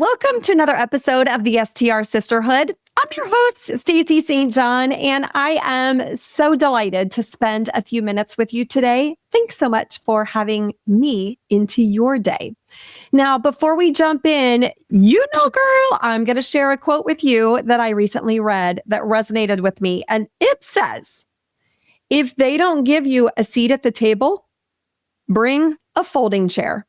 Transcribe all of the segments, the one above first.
Welcome to another episode of the STR Sisterhood. I'm your host, Stacey St. John, and I am so delighted to spend a few minutes with you today. Thanks so much for having me into your day. Now, before we jump in, girl, I'm going to share a quote with you that I recently read that resonated with me. And it says, if they don't give you a seat at the table, bring a folding chair.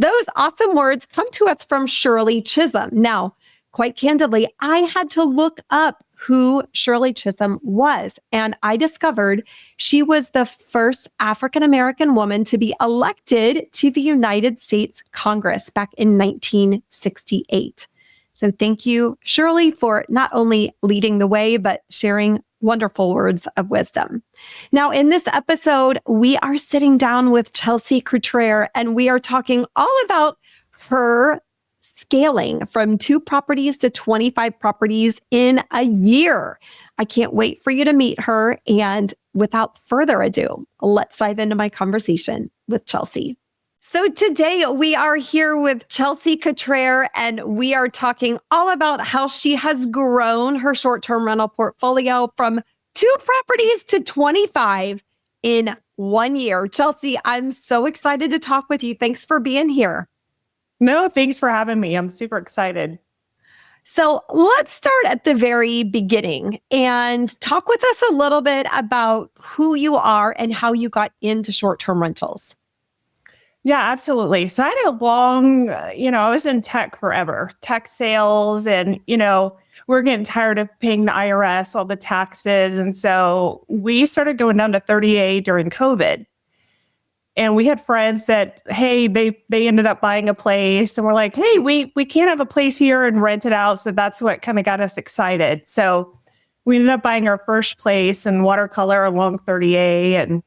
Those awesome words come to us from Shirley Chisholm. Now, quite candidly, I had to look up who Shirley Chisholm was, and I discovered she was the first African-American woman to be elected to the United States Congress back in 1968. So thank you, Shirley, for not only leading the way, but sharing wonderful words of wisdom. Now, in this episode, we are sitting down with Chelsea Cutrer, and we are talking all about her scaling from 2 properties to 25 properties in a year. I can't wait for you to meet her. And without further ado, let's dive into my conversation with Chelsea. So today we are here with Chelsea Cutrer, and we are talking all about how she has grown her short-term rental portfolio from 2 properties to 25 in 1 year. Chelsea, I'm so excited to talk with you. Thanks for being here. No, thanks for having me. I'm super excited. So let's start at the very beginning and talk with us a little bit about who you are and how you got into short-term rentals. Yeah, absolutely. So I had a long, I was in tech forever, tech sales, and, we're getting tired of paying the IRS, all the taxes. And so we started going down to 30A during COVID. And we had friends that, hey, they ended up buying a place, and we're like, hey, we can't have a place here and rent it out. So that's what kind of got us excited. So we ended up buying our first place in watercolor along 30A. And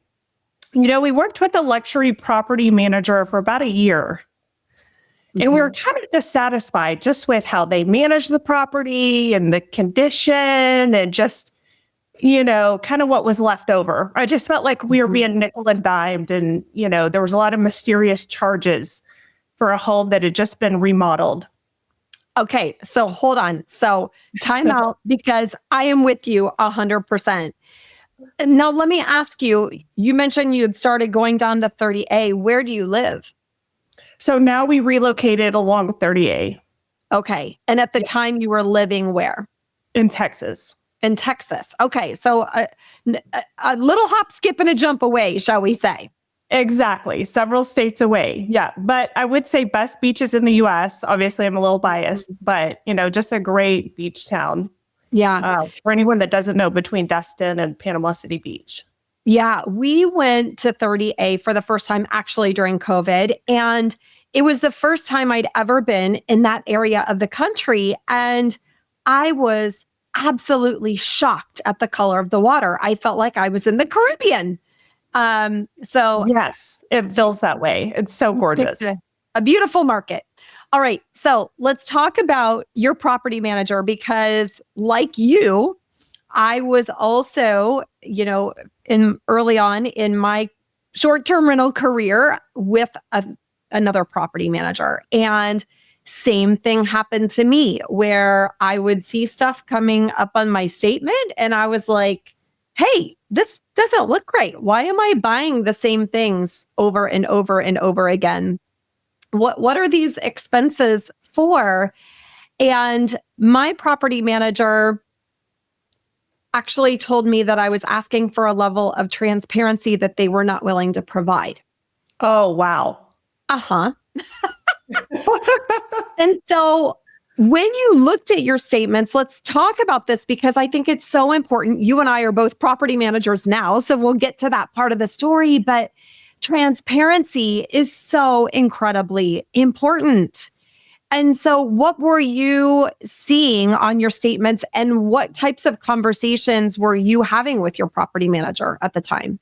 we worked with a luxury property manager for about a year. And we were kind of dissatisfied just with how they managed the property and the condition and just, kind of what was left over. I just felt like we were being nickel and dimed, and, there was a lot of mysterious charges for a home that had just been remodeled. Okay, so hold on. So time out, because I am with you 100%. Now, let me ask you, you mentioned you had started going down to 30A. Where do you live? So now we relocated along 30A. Okay. And at the time you were living where? In Texas. In Texas. Okay. So a little hop, skip, and a jump away, shall we say? Exactly. Several states away. Yeah. But I would say best beaches in the U.S. Obviously, I'm a little biased, but, just a great beach town. Yeah. For anyone that doesn't know, between Destin and Panama City Beach. Yeah. We went to 30A for the first time actually during COVID. And it was the first time I'd ever been in that area of the country. And I was absolutely shocked at the color of the water. I felt like I was in the Caribbean. So yes, it feels that way. It's so gorgeous. It's a beautiful market. All right. So let's talk about your property manager, because like you, I was also, early on in my short-term rental career with another property manager. And same thing happened to me, where I would see stuff coming up on my statement and I was like, hey, this doesn't look right. Why am I buying the same things over and over and over again? What are these expenses for? And my property manager actually told me that I was asking for a level of transparency that they were not willing to provide. Oh, wow. Uh-huh. And so when you looked at your statements, let's talk about this, because I think it's so important. You and I are both property managers now, so we'll get to that part of the story, but transparency is so incredibly important. And so what were you seeing on your statements, and what types of conversations were you having with your property manager at the time?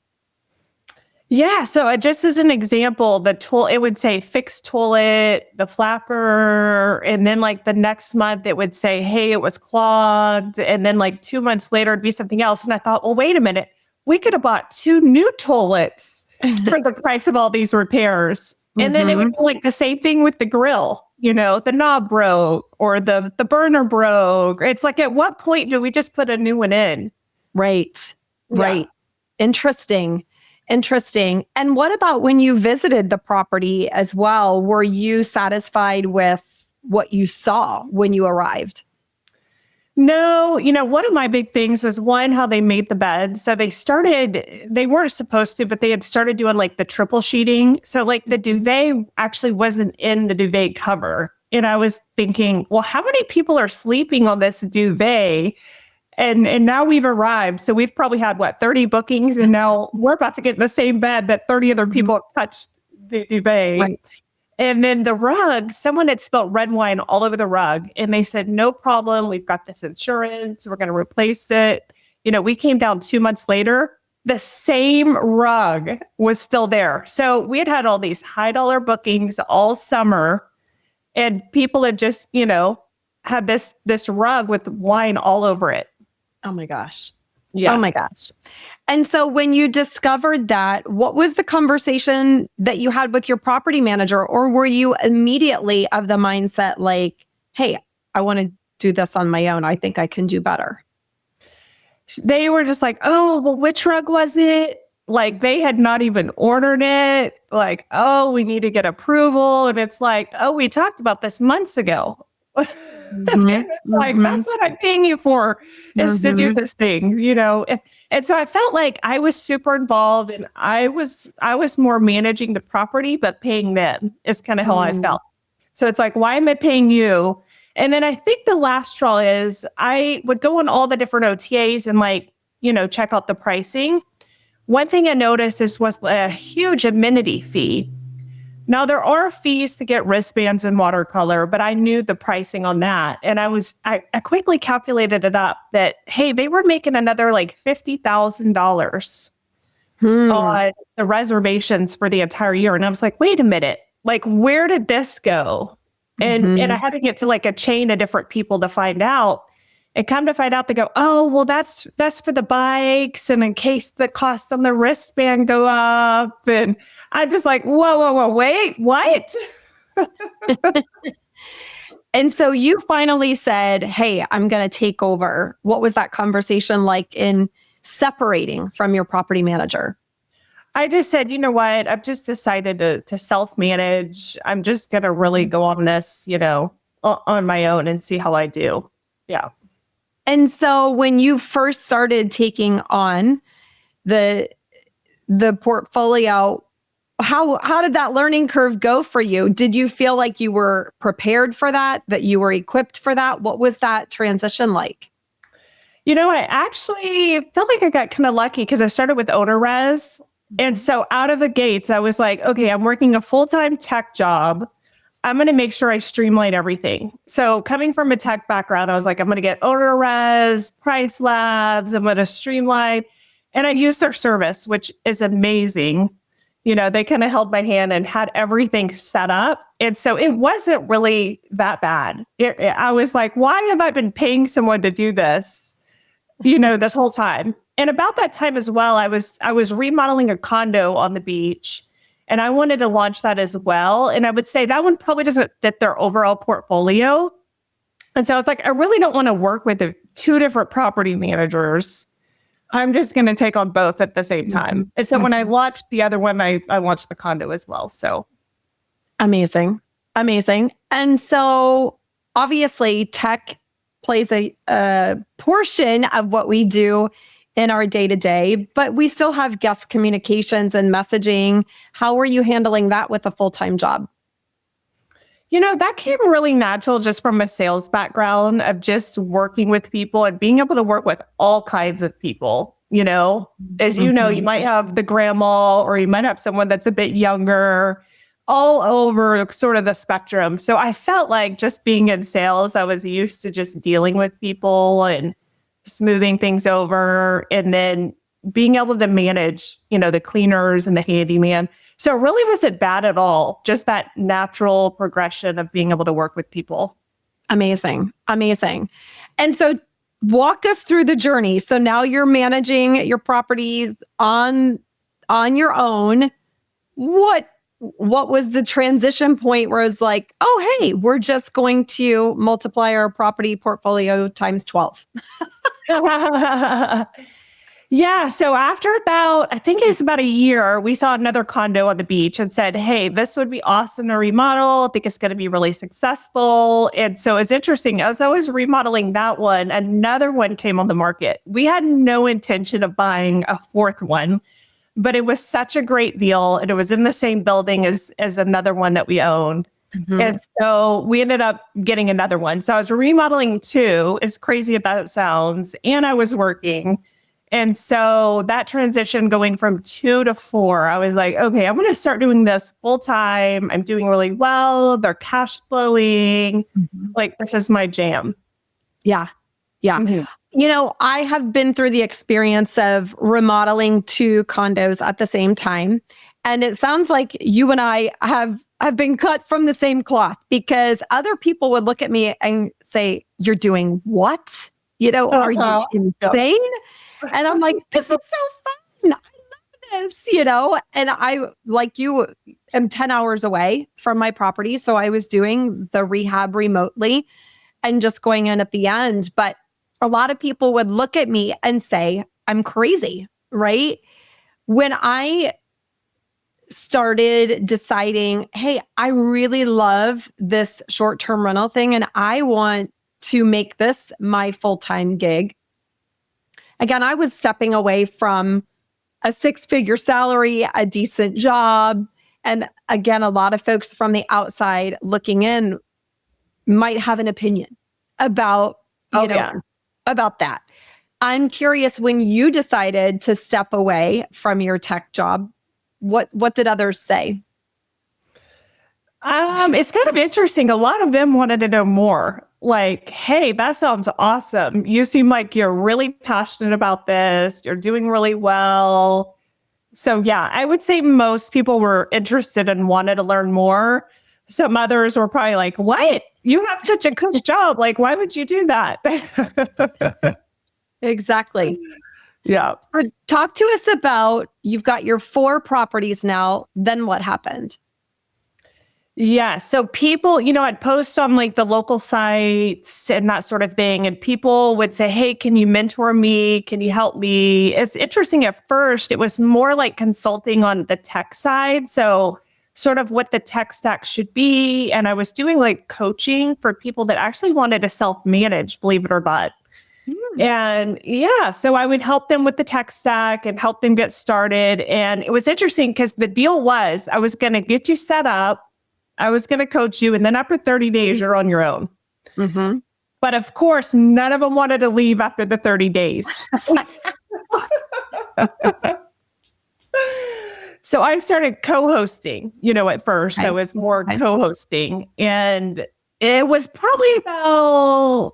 Yeah. So just as an example, it would say fixed toilet, the flapper. And then like the next month it would say, hey, it was clogged. And then like 2 months later it'd be something else. And I thought, well, wait a minute, we could have bought 2 new toilets for the price of all these repairs. And then it would be like the same thing with the grill. the knob broke or the burner broke. It's like, at what point do we just put a new one in? Right. Yeah. Right. Interesting. Interesting. And what about when you visited the property as well? Were you satisfied with what you saw when you arrived? No, one of my big things was one, how they made the beds. So they weren't supposed to, but they had started doing like the triple sheeting. So like the duvet actually wasn't in the duvet cover. And I was thinking, well, how many people are sleeping on this duvet? And now we've arrived. So we've probably had 30 bookings. And now we're about to get in the same bed that 30 other people have touched the duvet. Right. And then the rug, someone had spilled red wine all over the rug. And they said, no problem. We've got this insurance. We're going to replace it. We came down 2 months later. The same rug was still there. So we had all these high dollar bookings all summer. And people had just, had this rug with wine all over it. Oh my gosh. Yeah. Oh my gosh. And so when you discovered that, what was the conversation that you had with your property manager? Or were you immediately of the mindset like, hey, I want to do this on my own. I think I can do better. They were just like, oh, well, which rug was it? Like they had not even ordered it. Like, oh, we need to get approval. And it's like, oh, we talked about this months ago. Like, that's what I'm paying you for, is to do this thing, And so I felt like I was super involved, and I was more managing the property, but paying them is kind of how I felt. So it's like, why am I paying you? And then I think the last straw is I would go on all the different OTAs and check out the pricing. One thing I noticed was a huge amenity fee. Now, there are fees to get wristbands and watercolor, but I knew the pricing on that. And I quickly calculated it up that, hey, they were making another like $50,000 on the reservations for the entire year. And I was like, wait a minute, like, where did this go? And I had to get to like a chain of different people to find out. And come to find out, they go, oh, well, that's for the bikes. And in case the costs on the wristband go up. And I'm just like, whoa, wait, what? And so you finally said, hey, I'm going to take over. What was that conversation like in separating from your property manager? I just said, you know what? I've just decided to self-manage. I'm just going to really go on this, on my own and see how I do. Yeah. And so when you first started taking on the portfolio, how did that learning curve go for you? Did you feel like you were prepared for that you were equipped for that? What was that transition like? I actually felt like I got kind of lucky because I started with OwnerRez. And so out of the gates, I was like, okay, I'm working a full-time tech job. I'm going to make sure I streamline everything. So coming from a tech background, I was like, I'm going to get OwnerRez, PriceLabs. I'm going to streamline. And I used their service, which is amazing. They kind of held my hand and had everything set up. And so it wasn't really that bad. I was like, why have I been paying someone to do this, this whole time? And about that time as well, I was remodeling a condo on the beach. And I wanted to launch that as well. And I would say that one probably doesn't fit their overall portfolio. And so I was like, I really don't want to work with two different property managers. I'm just going to take on both at the same time. And so when I launched the other one, I launched the condo as well. So amazing. And so obviously tech plays a portion of what we do in our day-to-day, but we still have guest communications and messaging. How were you handling that with a full-time job? That came really natural just from a sales background of just working with people and being able to work with all kinds of people. As you might have the grandma, or you might have someone that's a bit younger, all over sort of the spectrum. So I felt like just being in sales, I was used to just dealing with people and smoothing things over, and then being able to manage, the cleaners and the handyman. So it really wasn't bad at all. Just that natural progression of being able to work with people. Amazing. And so walk us through the journey. So now you're managing your properties on your own. What what was the transition point where it's like, oh, hey, we're just going to multiply our property portfolio times 12? Yeah. So after I think it's about a year, we saw another condo on the beach and said, hey, this would be awesome to remodel. I think it's going to be really successful. And so it's interesting. As I was remodeling that one, another one came on the market. We had no intention of buying a fourth one, but it was such a great deal. And it was in the same building as another one that we owned. Mm-hmm. And so we ended up getting another one. So I was remodeling two, as crazy as that sounds, and I was working. And so that transition going from 2 to 4, I was like, okay, I'm going to start doing this full time. I'm doing really well. They're cash flowing. Mm-hmm. Like, this is my jam. Yeah. Yeah. Mm-hmm. You know, I have been through the experience of remodeling 2 condos at the same time. And it sounds like you and I have been cut from the same cloth, because other people would look at me and say, you're doing what? You know, are you insane? And I'm like, this is so fun. I love this, you know? And I, like you, am 10 hours away from my property. So I was doing the rehab remotely and just going in at the end. But a lot of people would look at me and say, I'm crazy, right? When I started deciding, hey, I really love this short-term rental thing and I want to make this my full-time gig. Again, I was stepping away from a 6-figure salary, a decent job. And again, a lot of folks from the outside looking in might have an opinion about, about that. I'm curious, when you decided to step away from your tech job, what did others say? It's kind of interesting. A lot of them wanted to know more. Like, hey, that sounds awesome. You seem like you're really passionate about this. You're doing really well. So yeah, I would say most people were interested and wanted to learn more. Some others were probably like, what? You have such a cush job. Like, why would you do that? Exactly. Yeah. Talk to us about, you've got your 4 properties now. Then what happened? Yeah. So people, I'd post on like the local sites and that sort of thing. And people would say, hey, can you mentor me? Can you help me? It's interesting. At first, it was more like consulting on the tech side. So sort of what the tech stack should be. And I was doing like coaching for people that actually wanted to self-manage, believe it or not. And yeah, so I would help them with the tech stack and help them get started. And it was interesting because the deal was I was going to get you set up. I was going to coach you. And then after 30 days, you're on your own. Mm-hmm. But of course, none of them wanted to leave after the 30 days. So I started co-hosting, at first. I was more co-hosting. And it was probably about,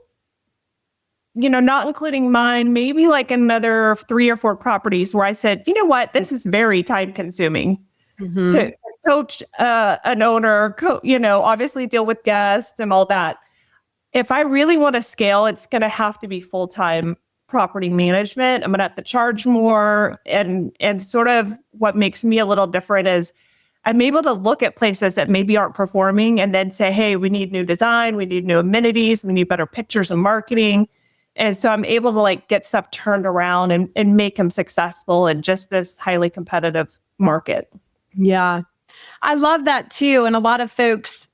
not including mine, maybe like another 3 or 4 properties where I said, you know what, this is very time consuming to coach an owner, obviously deal with guests and all that. If I really want to scale, it's going to have to be full-time property management. I'm going to have to charge more. And sort of what makes me a little different is I'm able to look at places that maybe aren't performing and then say, hey, we need new design, we need new amenities, we need better pictures and marketing. And so I'm able to like get stuff turned around and make them successful in just this highly competitive market. Yeah. I love that too. And a lot of folks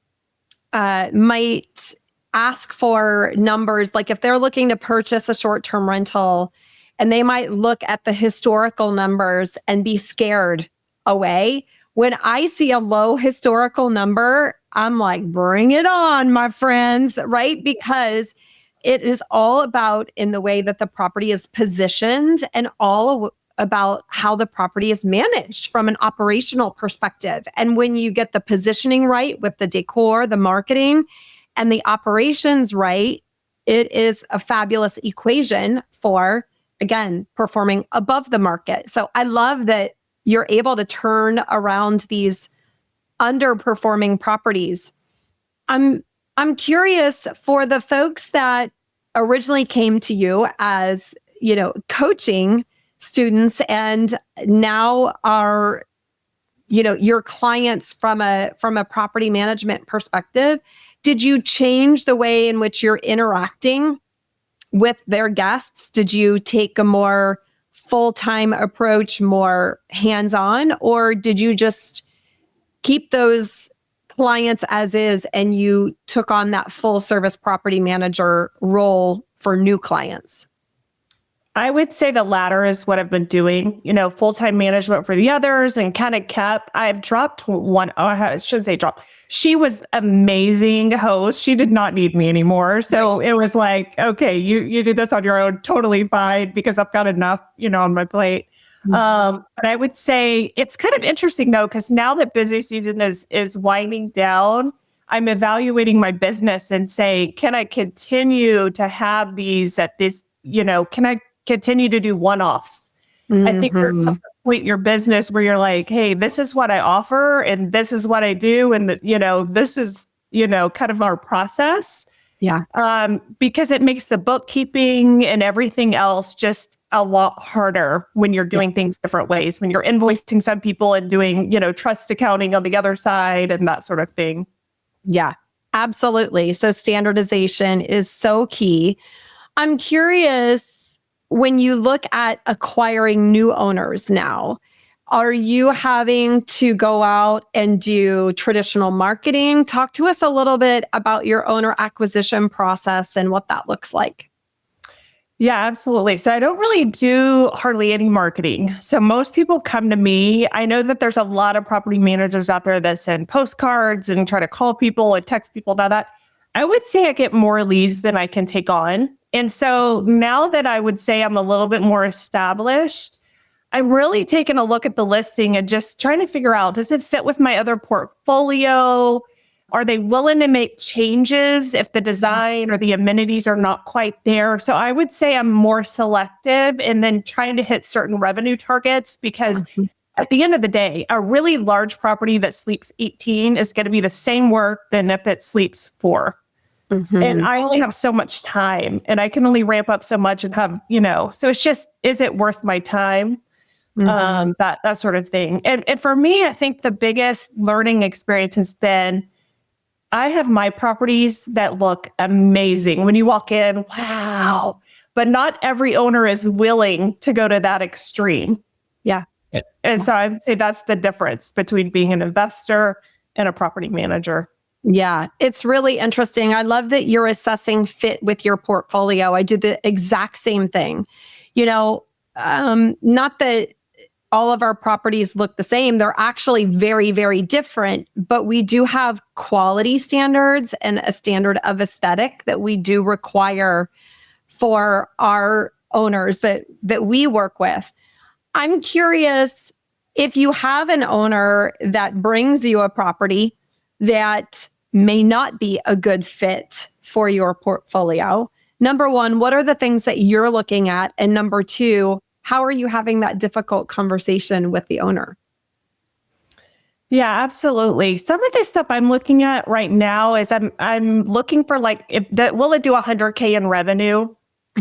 might ask for numbers. Like if they're looking to purchase a short-term rental, and they might look at the historical numbers and be scared away. When I see a low historical number, I'm like, bring it on, my friends, right? Because it is all about in the way that the property is positioned and all about how the property is managed from an operational perspective. And when you get the positioning right with the decor, the marketing, and the operations right, it is a fabulous equation for, again, performing above the market. So I love that you're able to turn around these underperforming properties. I'm curious, for the folks that originally came to you as, coaching students and now are, your clients from a property management perspective, did you change the way in which you're interacting with their guests? Did you take a more full-time approach, more hands-on, or did you just keep those clients as is and you took on that full service property manager role for new clients? I would say the latter is what I've been doing, full-time management for the others and kind of I've dropped one. Oh, I shouldn't say drop. She was amazing host. She did not need me anymore. So it was like, okay, you did this on your own. Totally fine because I've got enough, on my plate. But I would say it's kind of interesting though, because now that busy season is winding down, I'm evaluating my business and say, can I continue to have these at this, can I continue to do one-offs? I think there's a point in your business where you're like, hey, this is what I offer and this is what I do. And this is, kind of our process. Yeah. Because it makes the bookkeeping and everything else just a lot harder when you're doing things different ways, when you're invoicing some people and doing, trust accounting on the other side and that sort of thing. Yeah, absolutely. So standardization is so key. I'm curious, when you look at acquiring new owners now, are you having to go out and do traditional marketing? Talk to us a little bit about your owner acquisition process and what that looks like. Yeah, absolutely. So I don't really do hardly any marketing. So most people come to me. I know that there's a lot of property managers out there that send postcards and try to call people and text people and all that. I would say I get more leads than I can take on. And so now that I would say I'm a little bit more established, I'm really taking a look at the listing and just trying to figure out, does it fit with my other portfolio? Are they willing to make changes if the design or the amenities are not quite there? So I would say I'm more selective and then trying to hit certain revenue targets because at the end of the day, a really large property that sleeps 18 is going to be the same work than if it sleeps 4. And I only have so much time and I can only ramp up so much and have, so it's just, is it worth my time? That sort of thing. And for me, I think the biggest learning experience has been, I have my properties that look amazing. When you walk in, wow, but not every owner is willing to go to that extreme. Yeah. And so I would say that's the difference between being an investor and a property manager. Yeah, it's really interesting. I love that you're assessing fit with your portfolio. I do the exact same thing. Not that all of our properties look the same. They're actually very, very different, but we do have quality standards and a standard of aesthetic that we do require for our owners that we work with. I'm curious, if you have an owner that brings you a property that may not be a good fit for your portfolio, number one, what are the things that you're looking at? And number two, how are you having that difficult conversation with the owner? Yeah, absolutely. Some of this stuff I'm looking at right now is I'm looking for will it do 100K in revenue?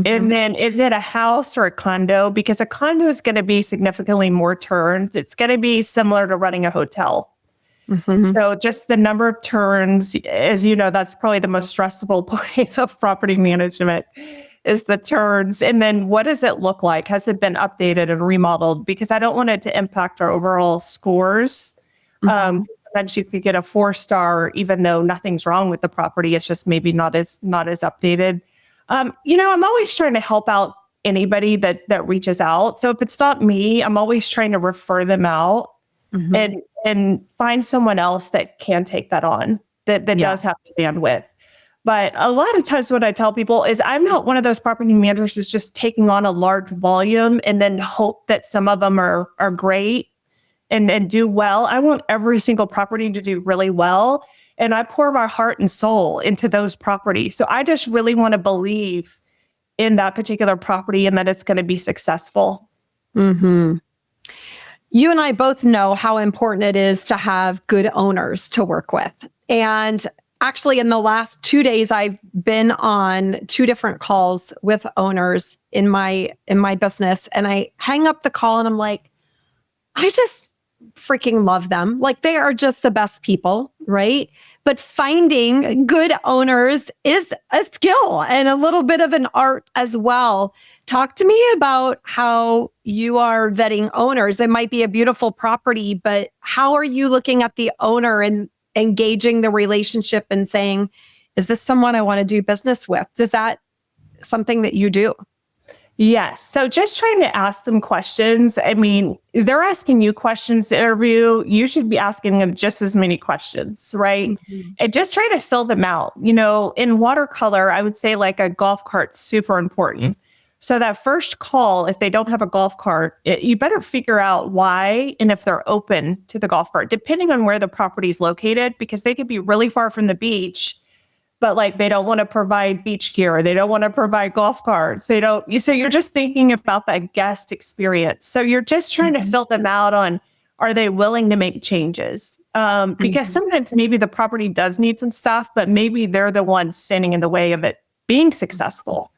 And then is it a house or a condo? Because a condo is going to be significantly more turns. It's going to be similar to running a hotel. So just the number of turns, as you know, that's probably the most stressful point of property management is the turns. And then what does it look like? Has it been updated and remodeled? Because I don't want it to impact our overall scores. Sometimes you could get a 4-star, even though nothing's wrong with the property. It's just maybe not as updated. I'm always trying to help out anybody that reaches out. So if it's not me, I'm always trying to refer them out and find someone else that can take that on, that does have the bandwidth. But a lot of times what I tell people is I'm not one of those property managers that's just taking on a large volume and then hope that some of them are great and do well. I want every single property to do really well. And I pour my heart and soul into those properties. So I just really want to believe in that particular property and that it's going to be successful. You and I both know how important it is to have good owners to work with. And actually, in the last 2 days, I've been on 2 different calls with owners in my business. And I hang up the call and I'm like, freaking love them. Like they are just the best people, right? But finding good owners is a skill and a little bit of an art as well. Talk to me about how you are vetting owners. It might be a beautiful property, but how are you looking at the owner and engaging the relationship and saying, is this someone I want to do business with? Is that something that you do? Yes. So just trying to ask them questions. I mean, they're asking you questions to interview. You should be asking them just as many questions, right? Mm-hmm. And just try to fill them out. You know, in watercolor, I would say like a golf cart's super important. So that first call, if they don't have a golf cart, you better figure out why and if they're open to the golf cart, depending on where the property is located, because they could be really far from the beach, but like they don't want to provide beach gear. They don't want to provide golf carts. So you're just thinking about that guest experience. So you're just trying to fill them out on, are they willing to make changes? Because sometimes maybe the property does need some stuff, but maybe they're the ones standing in the way of it being successful.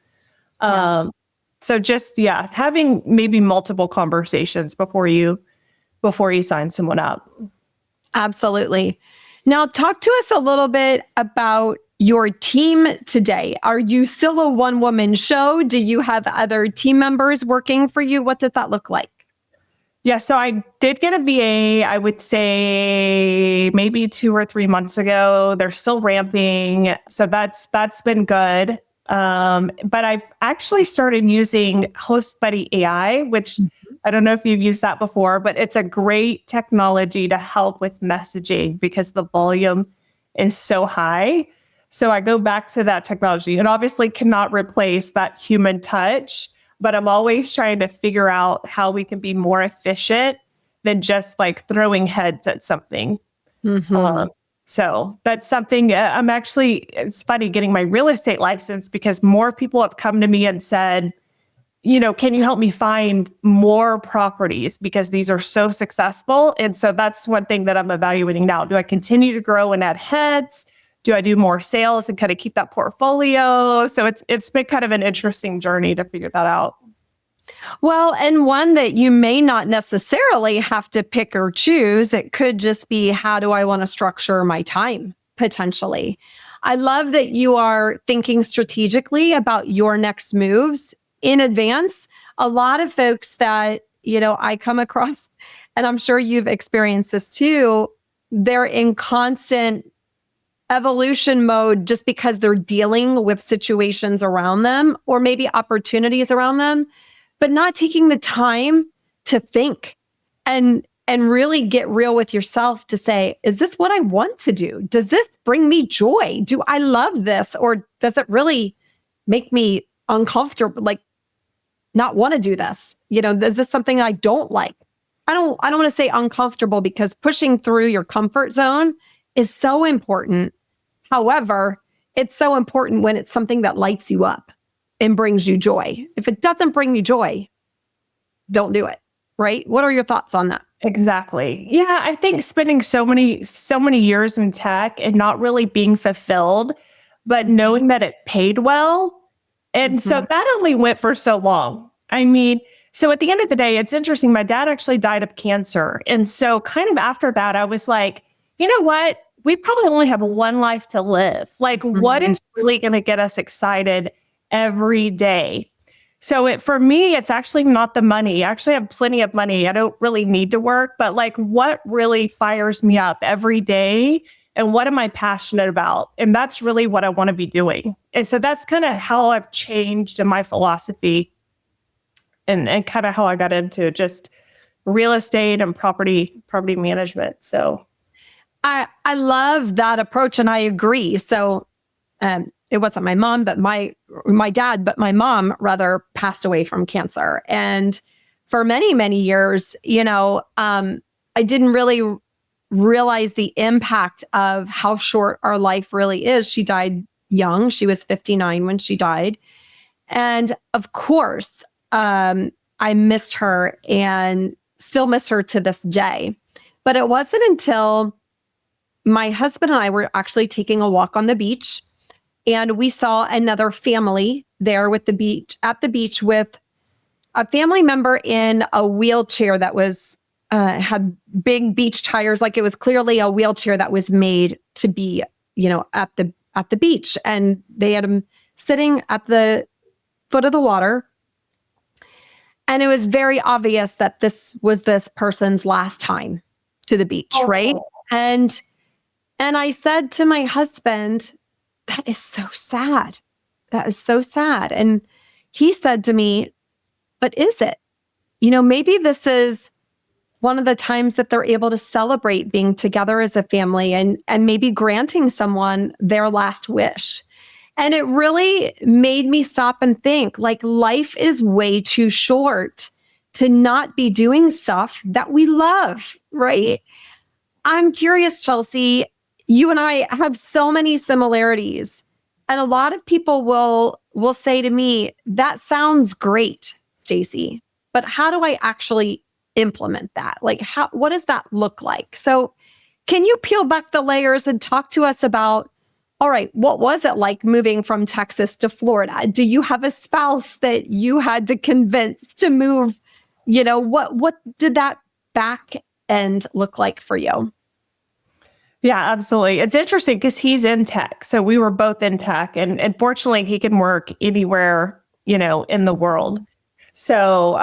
So just, having maybe multiple conversations before you sign someone up. Absolutely. Now, talk to us a little bit about your team today. Are you still a one-woman show? Do you have other team members working for you? What does that look like? Yeah, so I did get a VA, I would say maybe 2 or 3 months ago. They're still ramping. So that's been good. But I've actually started using Host Buddy AI, which I don't know if you've used that before, but it's a great technology to help with messaging because the volume is so high. So I go back to that technology. It obviously cannot replace that human touch, but I'm always trying to figure out how we can be more efficient than just like throwing heads at something. So that's something it's funny getting my real estate license because more people have come to me and said, you know, can you help me find more properties because these are so successful? And so that's one thing that I'm evaluating now. Do I continue to grow and add heads? Do I do more sales and kind of keep that portfolio? So it's been kind of an interesting journey to figure that out. Well, and one that you may not necessarily have to pick or choose. It could just be, how do I want to structure my time potentially? I love that you are thinking strategically about your next moves in advance. A lot of folks that, you know, I come across, and I'm sure you've experienced this too, they're in constant evolution mode just because they're dealing with situations around them or maybe opportunities around them, but not taking the time to think and really get real with yourself to say, is this what I want to do? Does this bring me joy? Do I love this? Or does it really make me uncomfortable, like not want to do this? You know, is this something I don't like? I don't want to say uncomfortable because pushing through your comfort zone is so important. However, it's so important when it's something that lights you up and brings you joy. If it doesn't bring you joy, don't do it, right? What are your thoughts on that? Exactly. Yeah, I think spending so many years in tech and not really being fulfilled, but knowing that it paid well. And so that only went for so long. I mean, so at the end of the day, it's interesting. My dad actually died of cancer. And so kind of after that, I was like, you know what? We probably only have one life to live. Like, what is really going to get us excited every day? So for me, it's actually not the money. I actually have plenty of money. I don't really need to work, but like what really fires me up every day and what am I passionate about? And that's really what I want to be doing. And so that's kind of how I've changed in my philosophy and kind of how I got into just real estate and property management. So I love that approach and I agree. So it wasn't my mom, but my dad, but my mom rather passed away from cancer. And for many, many years, you know, I didn't really realize the impact of how short our life really is. She died young. She was 59 when she died. And of course, I missed her and still miss her to this day. But it wasn't until my husband and I were actually taking a walk on the beach, and we saw another family there at the beach with a family member in a wheelchair that was had big beach tires. Like it was clearly a wheelchair that was made to be, at the beach. And they had him sitting at the foot of the water. And it was very obvious that this was this person's last time to the beach, right? And I said to my husband, that is so sad. That is so sad. And he said to me, but is it? Maybe this is one of the times that they're able to celebrate being together as a family and maybe granting someone their last wish. And it really made me stop and think, like, life is way too short to not be doing stuff that we love, right? I'm curious, Chelsea, you and I have so many similarities. And a lot of people will say to me, that sounds great, Stacey, but how do I actually implement that? Like, what does that look like? So can you peel back the layers and talk to us about, all right, what was it like moving from Texas to Florida? Do you have a spouse that you had to convince to move? What did that back end look like for you? Yeah, absolutely. It's interesting because he's in tech. So we were both in tech, and fortunately he can work anywhere, in the world. So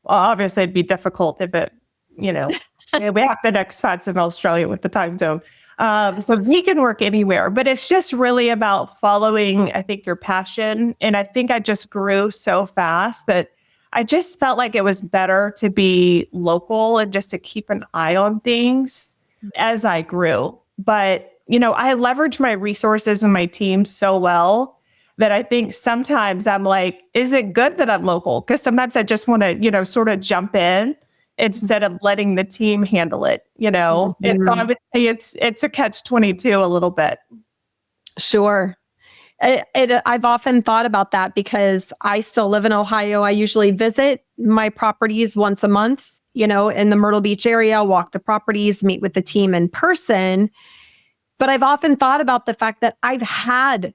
obviously it'd be difficult if it, we have the expats in Australia with the time zone. So he can work anywhere, but it's just really about following, I think, your passion. And I think I just grew so fast that I just felt like it was better to be local and just to keep an eye on things as I grew. But, I leverage my resources and my team so well that I think sometimes I'm like, is it good that I'm local? Because sometimes I just want to, sort of jump in instead of letting the team handle it, So I would say it's a catch-22 a little bit. Sure. I've often thought about that because I still live in Ohio. I usually visit my properties once a month, in the Myrtle Beach area, walk the properties, meet with the team in person. But I've often thought about the fact that I've had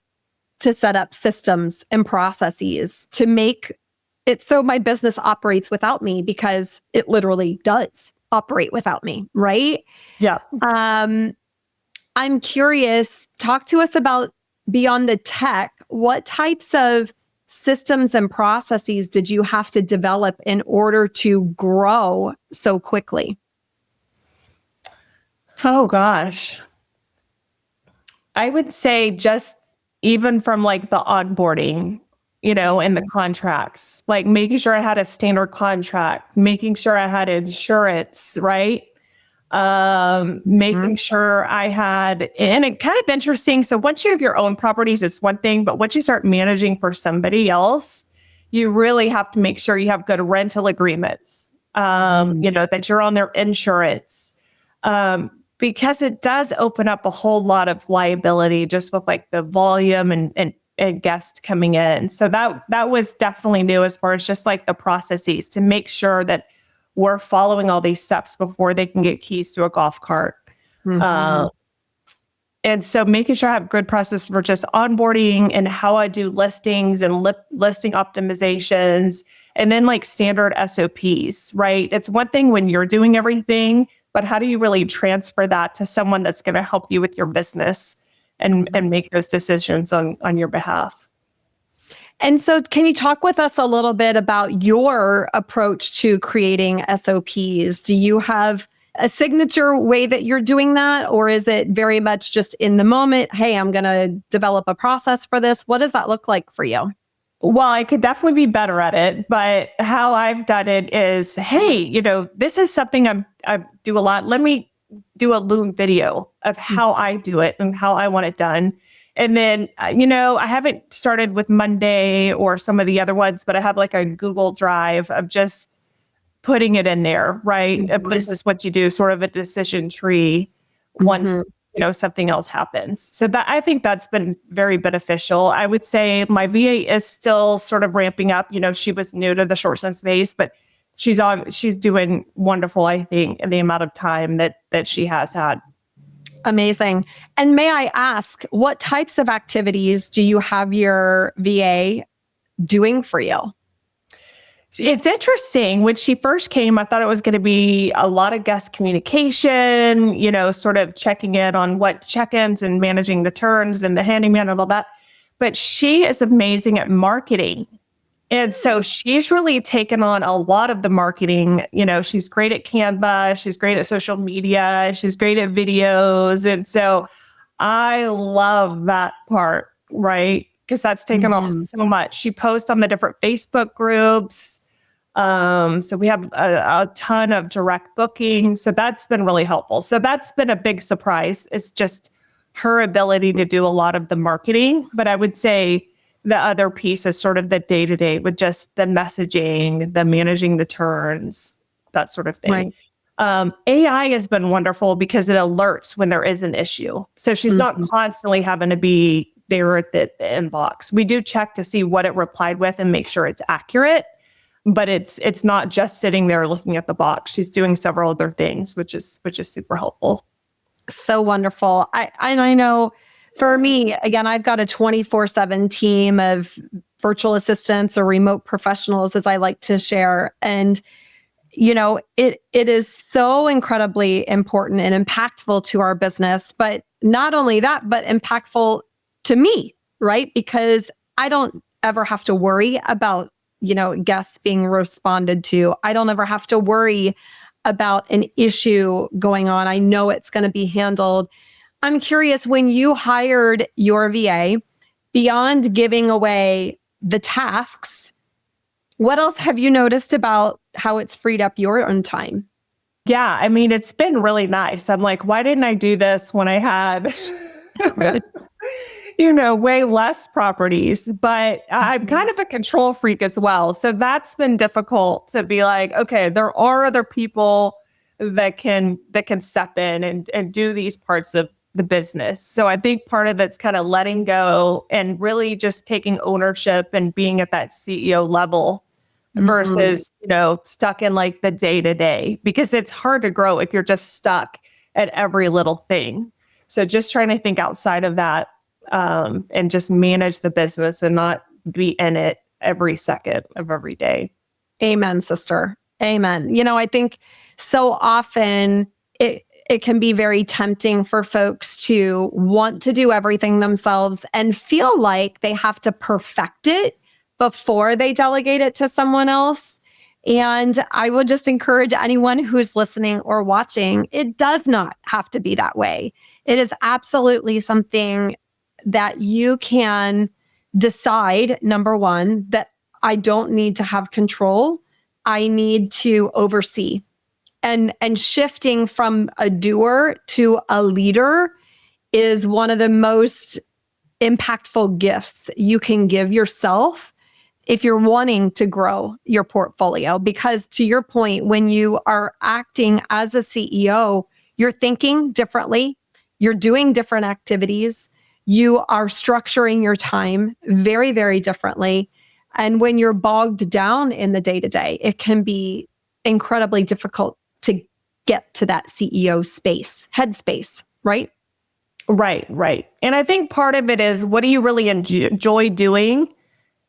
to set up systems and processes to make it so my business operates without me, because it literally does operate without me, right? Yeah. I'm curious, talk to us about, beyond the tech, what types of systems and processes did you have to develop in order to grow so quickly? Oh, gosh. I would say just even from like the onboarding, and the contracts, like making sure I had a standard contract, making sure I had insurance, right? Making sure I had, and it kind of interesting. So once you have your own properties, it's one thing, but once you start managing for somebody else, you really have to make sure you have good rental agreements, that you're on their insurance, because it does open up a whole lot of liability just with like the volume and guests coming in. So that was definitely new as far as just like the processes to make sure that we're following all these steps before they can get keys to a golf cart. And so making sure I have good process for just onboarding and how I do listings and listing optimizations, and then like standard SOPs, right? It's one thing when you're doing everything, but how do you really transfer that to someone that's going to help you with your business and make those decisions on your behalf? And so can you talk with us a little bit about your approach to creating SOPs? Do you have a signature way that you're doing that? Or is it very much just in the moment? Hey, I'm going to develop a process for this. What does that look like for you? Well, I could definitely be better at it, but how I've done it is, hey, this is something I do a lot. Let me do a Loom video of how I do it and how I want it done. And then, I haven't started with Monday or some of the other ones, but I have like a Google Drive of just putting it in there, right? This is what you do, sort of a decision tree once, something else happens. So that, I think that's been very beneficial. I would say my VA is still sort of ramping up. She was new to the short term space, but she's doing wonderful, I think, in the amount of time that she has had. Amazing. And may I ask, what types of activities do you have your VA doing for you? It's interesting. When she first came, I thought it was going to be a lot of guest communication, sort of checking in on what check-ins and managing the turns and the handyman and all that. But she is amazing at marketing. And so she's really taken on a lot of the marketing. She's great at Canva. She's great at social media. She's great at videos. And so I love that part, right? Because that's taken off so much. She posts on the different Facebook groups. So we have a ton of direct booking. So that's been really helpful. So that's been a big surprise. It's just her ability to do a lot of the marketing. But I would say the other piece is sort of the day-to-day with just the messaging, the managing the turns, that sort of thing. Right. AI has been wonderful because it alerts when there is an issue. So she's not constantly having to be there at the inbox. We do check to see what it replied with and make sure it's accurate. But it's not just sitting there looking at the box. She's doing several other things, which is super helpful. So wonderful. I know for me, again, I've got a 24/7 team of virtual assistants or remote professionals, as I like to share. And, it is so incredibly important and impactful to our business. But not only that, but impactful to me, right? Because I don't ever have to worry about guests being responded to. I don't ever have to worry about an issue going on. I know it's going to be handled. I'm curious, when you hired your VA, beyond giving away the tasks, what else have you noticed about how it's freed up your own time? Yeah, I mean, it's been really nice. I'm like, why didn't I do this when I had way less properties? But I'm kind of a control freak as well. So that's been difficult to be like, okay, there are other people that can step in and do these parts of the business. So I think part of it's kind of letting go and really just taking ownership and being at that CEO level versus, stuck in like the day-to-day, because it's hard to grow if you're just stuck at every little thing. So just trying to think outside of that, and just manage the business and not be in it every second of every day. Amen, sister. Amen. I think so often it can be very tempting for folks to want to do everything themselves and feel like they have to perfect it before they delegate it to someone else. And I would just encourage anyone who's listening or watching, it does not have to be that way. It is absolutely something that you can decide, number one, that I don't need to have control. I need to oversee. And shifting from a doer to a leader is one of the most impactful gifts you can give yourself if you're wanting to grow your portfolio. Because to your point, when you are acting as a CEO, you're thinking differently, you're doing different activities, you are structuring your time very, very differently. And when you're bogged down in the day-to-day, it can be incredibly difficult to get to that CEO space, headspace, right? Right. And I think part of it is, what do you really enjoy doing?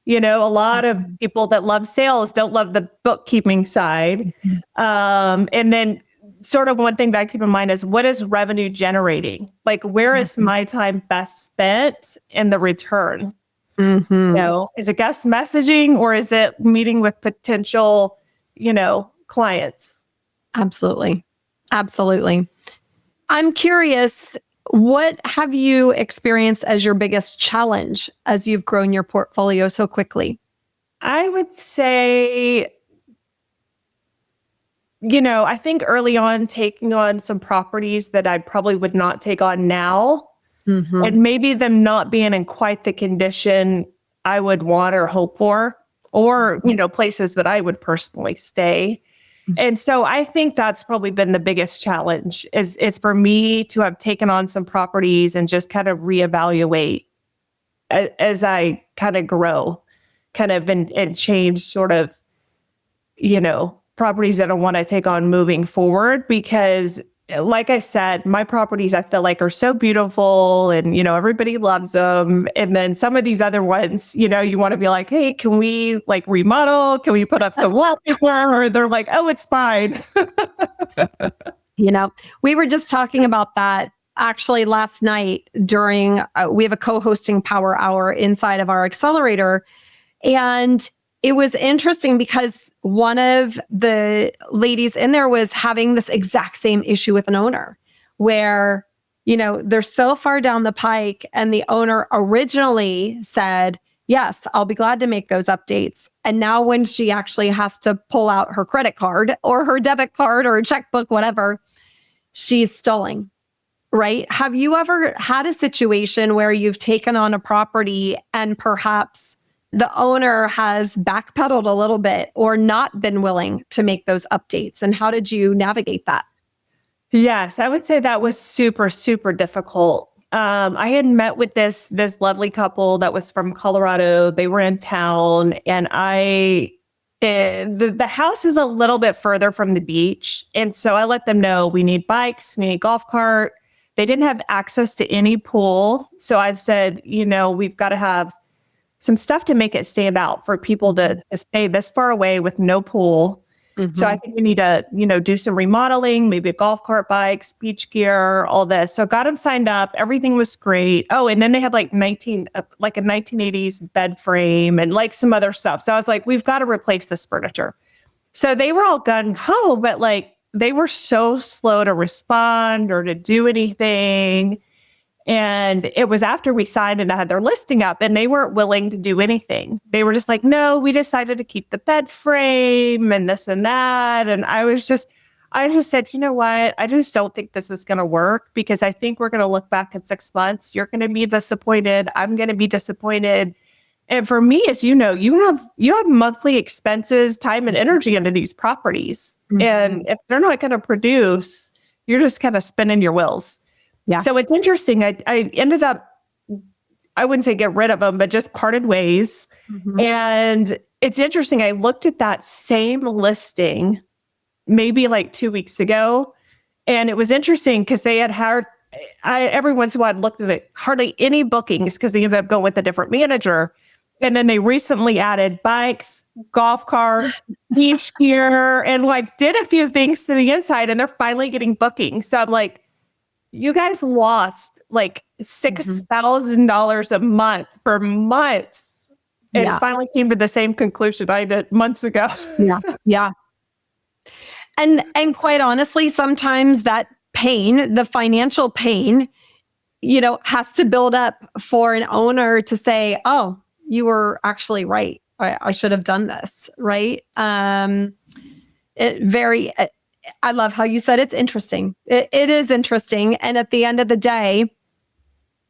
A lot of people that love sales don't love the bookkeeping side. And then sort of one thing that I keep in mind is, what is revenue generating? Like, where is my time best spent in the return? Is it guest messaging or is it meeting with potential, clients? Absolutely. I'm curious, what have you experienced as your biggest challenge as you've grown your portfolio so quickly? I would say, I think early on, taking on some properties that I probably would not take on now, and maybe them not being in quite the condition I would want or hope for, or, places that I would personally stay. And so I think that's probably been the biggest challenge is for me to have taken on some properties and just kind of reevaluate as I kind of grow, kind of and change sort of, properties that I want to take on moving forward, because like I said, my properties I feel like are so beautiful and, everybody loves them. And then some of these other ones, you want to be like, hey, can we like remodel? Can we put up some wallpaper? Or they're like, oh, it's fine. We were just talking about that actually last night during, we have a co-hosting power hour inside of our accelerator. And it was interesting because one of the ladies in there was having this exact same issue with an owner where, they're so far down the pike and the owner originally said, yes, I'll be glad to make those updates. And now when she actually has to pull out her credit card or her debit card or checkbook, whatever, she's stalling, right? Have you ever had a situation where you've taken on a property and perhaps the owner has backpedaled a little bit or not been willing to make those updates? And how did you navigate that? Yes, I would say that was super, super difficult. I had met with this lovely couple that was from Colorado. They were in town, and the house is a little bit further from the beach, and so I let them know we need bikes, we need golf cart. They didn't have access to any pool, so I said, we've got to have some stuff to make it stand out for people to stay this far away with no pool. Mm-hmm. So I think we need to, do some remodeling, maybe a golf cart, bikes, beach gear, all this. So got them signed up. Everything was great. Oh, and then they had like a 1980s bed frame and like some other stuff. So I was like, we've got to replace this furniture. So they were all gung ho, but like they were so slow to respond or to do anything. And it was after we signed and I had their listing up and they weren't willing to do anything. They were just like, no, we decided to keep the bed frame and this and that. And I just said, you know what? I just don't think this is going to work because I think we're going to look back in 6 months. You're going to be disappointed. I'm going to be disappointed. And for me, as you know, you have monthly expenses, time and energy into these properties. Mm-hmm. And if they're not going to produce, you're just kind of spinning your wheels. Yeah. So it's interesting. I ended up, I wouldn't say get rid of them, but just parted ways. Mm-hmm. And it's interesting. I looked at that same listing maybe like 2 weeks ago. And it was interesting because they had hired, every once in a while I'd looked at it, hardly any bookings because they ended up going with a different manager. And then they recently added bikes, golf carts, beach gear, and like did a few things to the inside and they're finally getting bookings. So I'm like, you guys lost like $6,000 a month for months and finally came to the same conclusion I did months ago. Yeah. And quite honestly, sometimes that pain, the financial pain, has to build up for an owner to say, oh, you were actually right. I should have done this. Right. I love how you said it's interesting. It is interesting. And at the end of the day,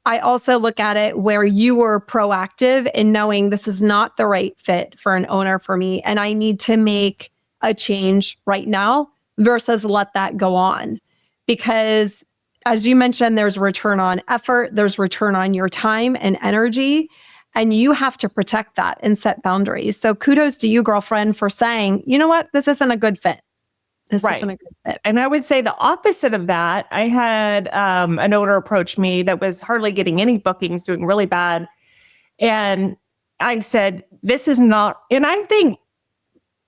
I also look at it where you were proactive in knowing this is not the right fit for an owner for me. And I need to make a change right now versus let that go on. Because as you mentioned, there's return on effort, there's return on your time and energy. And you have to protect that and set boundaries. So kudos to you, girlfriend, for saying, you know what, this isn't a good fit. Right. And I would say the opposite of that. I had an owner approach me that was hardly getting any bookings, doing really bad. And I said, this is not, and I think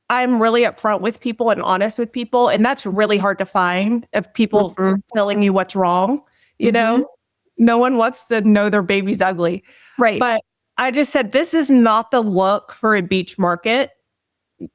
I'm really upfront with people and honest with people. And that's really hard to find of people telling you what's wrong. No one wants to know their baby's ugly. Right. But I just said, this is not the look for a beach market.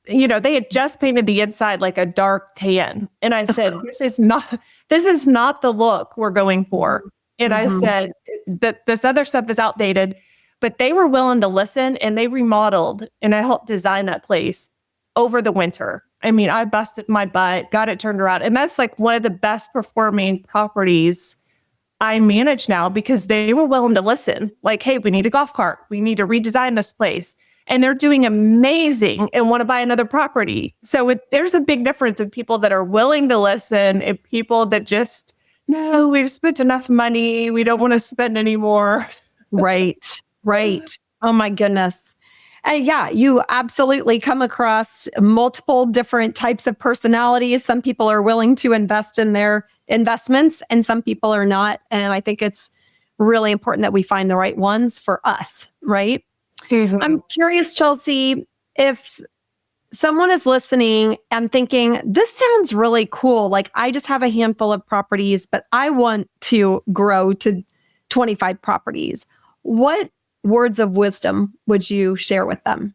They had just painted the inside like a dark tan. And I said, this is not the look we're going for. And I said that this other stuff is outdated, but they were willing to listen and they remodeled and I helped design that place over the winter. I mean, I busted my butt, got it turned around. And that's like one of the best performing properties I manage now because they were willing to listen. Like, hey, we need a golf cart. We need to redesign this place. And they're doing amazing and want to buy another property. So there's a big difference in people that are willing to listen and people that just, no, we've spent enough money. We don't want to spend any more. Right. Oh my goodness. You absolutely come across multiple different types of personalities. Some people are willing to invest in their investments and some people are not. And I think it's really important that we find the right ones for us, right? I'm curious, Chelsea, if someone is listening and thinking, this sounds really cool. Like I just have a handful of properties, but I want to grow to 25 properties. What words of wisdom would you share with them?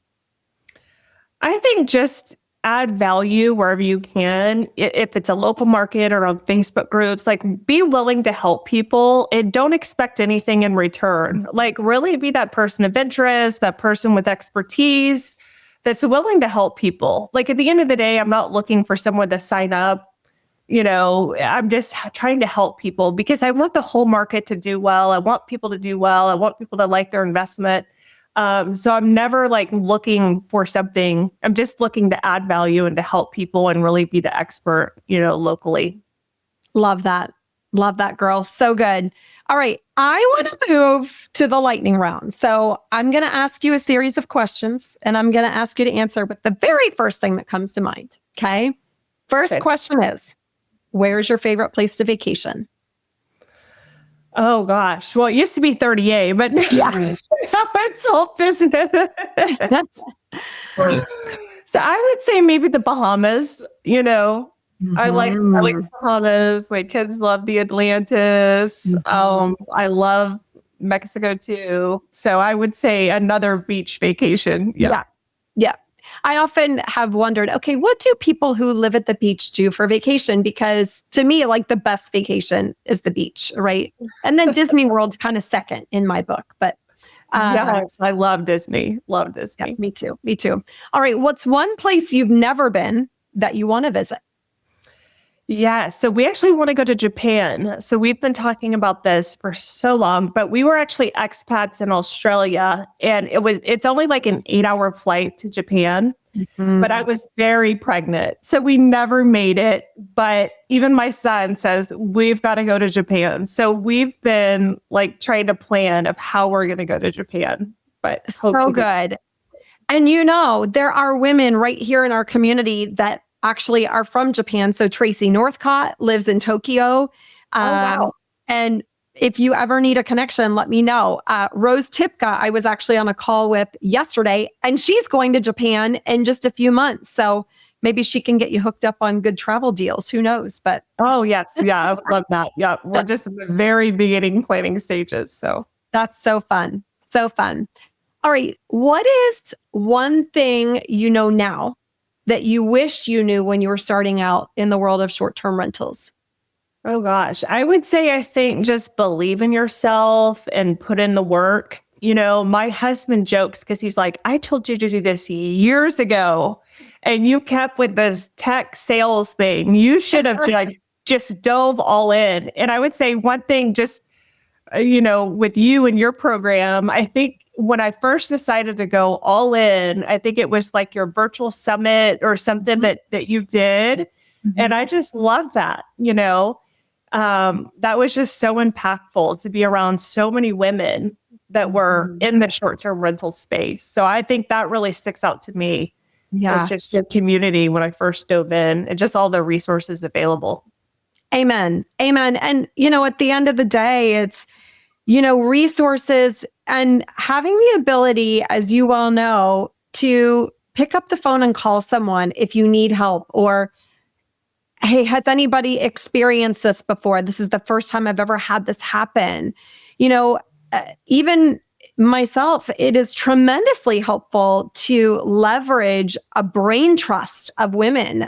I think just add value wherever you can. If it's a local market or on Facebook groups, like be willing to help people and don't expect anything in return. Like really be that person of interest, that person with expertise that's willing to help people. Like at the end of the day, I'm not looking for someone to sign up. I'm just trying to help people because I want the whole market to do well. I want people to do well. I want people to like their investment. So I'm never like looking for something. I'm just looking to add value and to help people and really be the expert, locally. Love that. Love that, girl. So good. All right. I want to move to the lightning round. So I'm going to ask you a series of questions and I'm going to ask you to answer with the very first thing that comes to mind. Okay. First question is, where's your favorite place to vacation? Oh gosh. Well, it used to be 38, but yeah, it's all business. So I would say maybe the Bahamas, I like the Bahamas. My kids love the Atlantis. I love Mexico too. So I would say another beach vacation. Yeah. I often have wondered, okay, what do people who live at the beach do for vacation? Because to me, like the best vacation is the beach, right? And then Disney World's kind of second in my book. But yes, I love Disney. Love Disney. Yeah, me too. Me too. All right. What's one place you've never been that you want to visit? Yeah, so we actually want to go to Japan. So we've been talking about this for so long, but we were actually expats in Australia and it's only like an 8-hour flight to Japan, but I was very pregnant. So we never made it, but even my son says, we've got to go to Japan. So we've been like trying to plan of how we're going to go to Japan, but so good. And there are women right here in our community that actually are from Japan. So Tracy Northcott lives in Tokyo. Wow. And if you ever need a connection, let me know. Rose Tipka, I was actually on a call with yesterday, and she's going to Japan in just a few months. So maybe she can get you hooked up on good travel deals. Who knows? But oh, yes. Yeah, I would love that. Yeah, we're just in the very beginning planning stages. So that's so fun. So fun. All right. What is one thing you know now that you wished you knew when you were starting out in the world of short-term rentals? Oh gosh, I would say I think just believe in yourself and put in the work. My husband jokes because he's like, I told you to do this years ago and you kept with this tech sales thing. You should have just dove all in. And I would say one thing just, with you and your program, I think when I first decided to go all in, I think it was like your virtual summit or something that you did. Mm-hmm. And I just love that, that was just so impactful to be around so many women that were in the short-term rental space. So I think that really sticks out to me. Yeah. It's just your community when I first dove in and just all the resources available. Amen. Amen. And, at the end of the day, it's, resources and having the ability, as you well know, to pick up the phone and call someone if you need help or, hey, has anybody experienced this before? This is the first time I've ever had this happen. Even myself, it is tremendously helpful to leverage a brain trust of women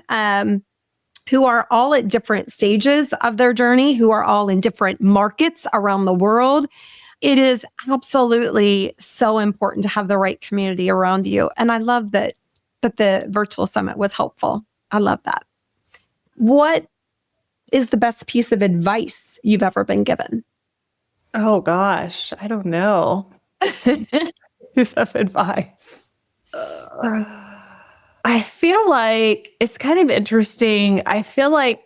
who are all at different stages of their journey, who are all in different markets around the world. It is absolutely so important to have the right community around you. And I love that the virtual summit was helpful. I love that. What is the best piece of advice you've ever been given? Oh gosh, I don't know. Piece of advice. I feel like it's kind of interesting. I feel like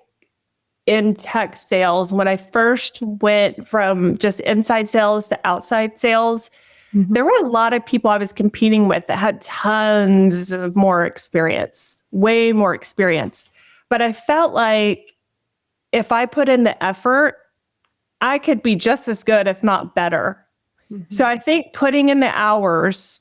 in tech sales, when I first went from just inside sales to outside sales, there were a lot of people I was competing with that had tons of more experience, way more experience. But I felt like if I put in the effort, I could be just as good, if not better. Mm-hmm. So I think putting in the hours,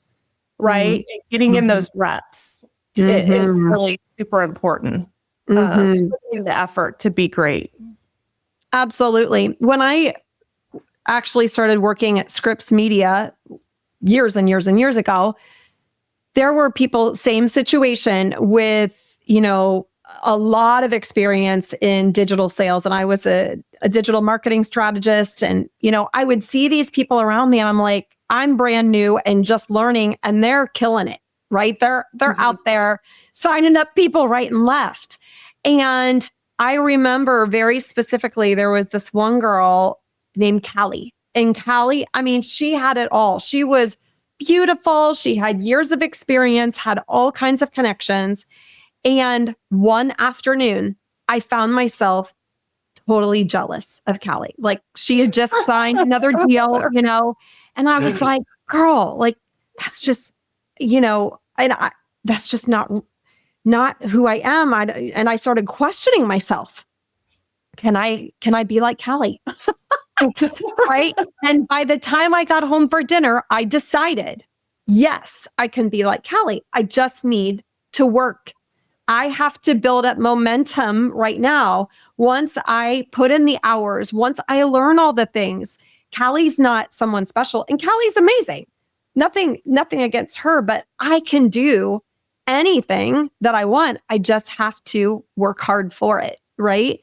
right, and getting in those reps is really super important. Putting in the effort to be great. Absolutely. When I actually started working at Scripps Media years and years and years ago, there were people, same situation with, a lot of experience in digital sales. And I was a digital marketing strategist. And, I would see these people around me and I'm like, I'm brand new and just learning and they're killing it, right? They're out there signing up people right and left. And I remember very specifically, there was this one girl named Callie. And Callie, she had it all. She was beautiful. She had years of experience, had all kinds of connections. And one afternoon, I found myself totally jealous of Callie. Like she had just signed another deal, and I was like, girl, like that's just, that's just not who I am. And I started questioning myself. Can I be like Callie? Right. And by the time I got home for dinner, I decided, yes, I can be like Callie. I just need to work. I have to build up momentum right now. Once I put in the hours, once I learn all the things, Callie's not someone special and Callie's amazing. Nothing against her, but I can do anything that I want. I just have to work hard for it. Right.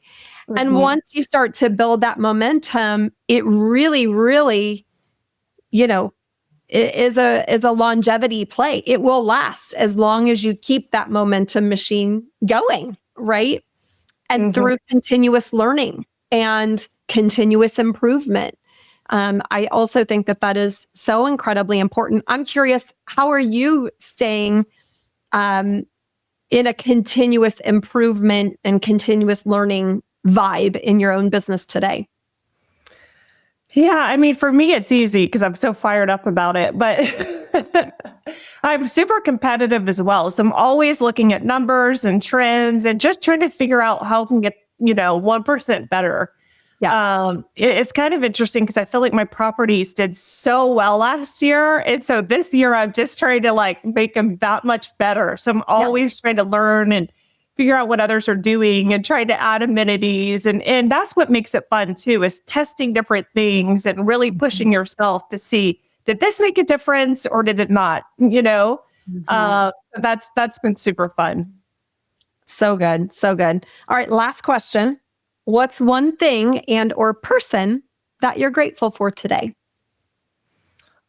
And once you start to build that momentum, it really, really, it is a longevity play. It will last as long as you keep that momentum machine going, right? And through continuous learning and continuous improvement. I also think that is so incredibly important. I'm curious, how are you staying in a continuous improvement and continuous learning vibe in your own business today? Yeah, for me, it's easy because I'm so fired up about it, but I'm super competitive as well. So I'm always looking at numbers and trends and just trying to figure out how I can get, 1% better. Yeah. It's kind of interesting because I feel like my properties did so well last year. And so this year I'm just trying to make them that much better. So I'm always trying to learn and figure out what others are doing and try to add amenities. And that's what makes it fun too, is testing different things and really pushing yourself to see, did this make a difference or did it not? That's been super fun. So good. So good. All right. Last question. What's one thing and or person that you're grateful for today?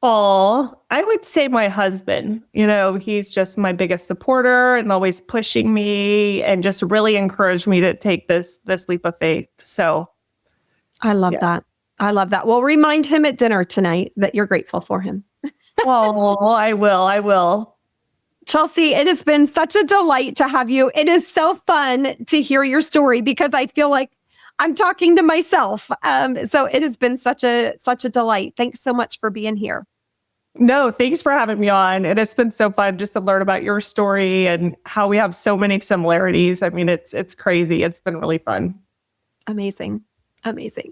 Oh, I would say my husband. He's just my biggest supporter and always pushing me and just really encouraged me to take this leap of faith. So I love that. I love that. Well, remind him at dinner tonight that you're grateful for him. Oh, I will. Chelsea, it has been such a delight to have you. It is so fun to hear your story because I feel like I'm talking to myself. So it has been such a delight. Thanks so much for being here. No, thanks for having me on. And it's been so fun just to learn about your story and how we have so many similarities. It's crazy. It's been really fun. Amazing. Amazing.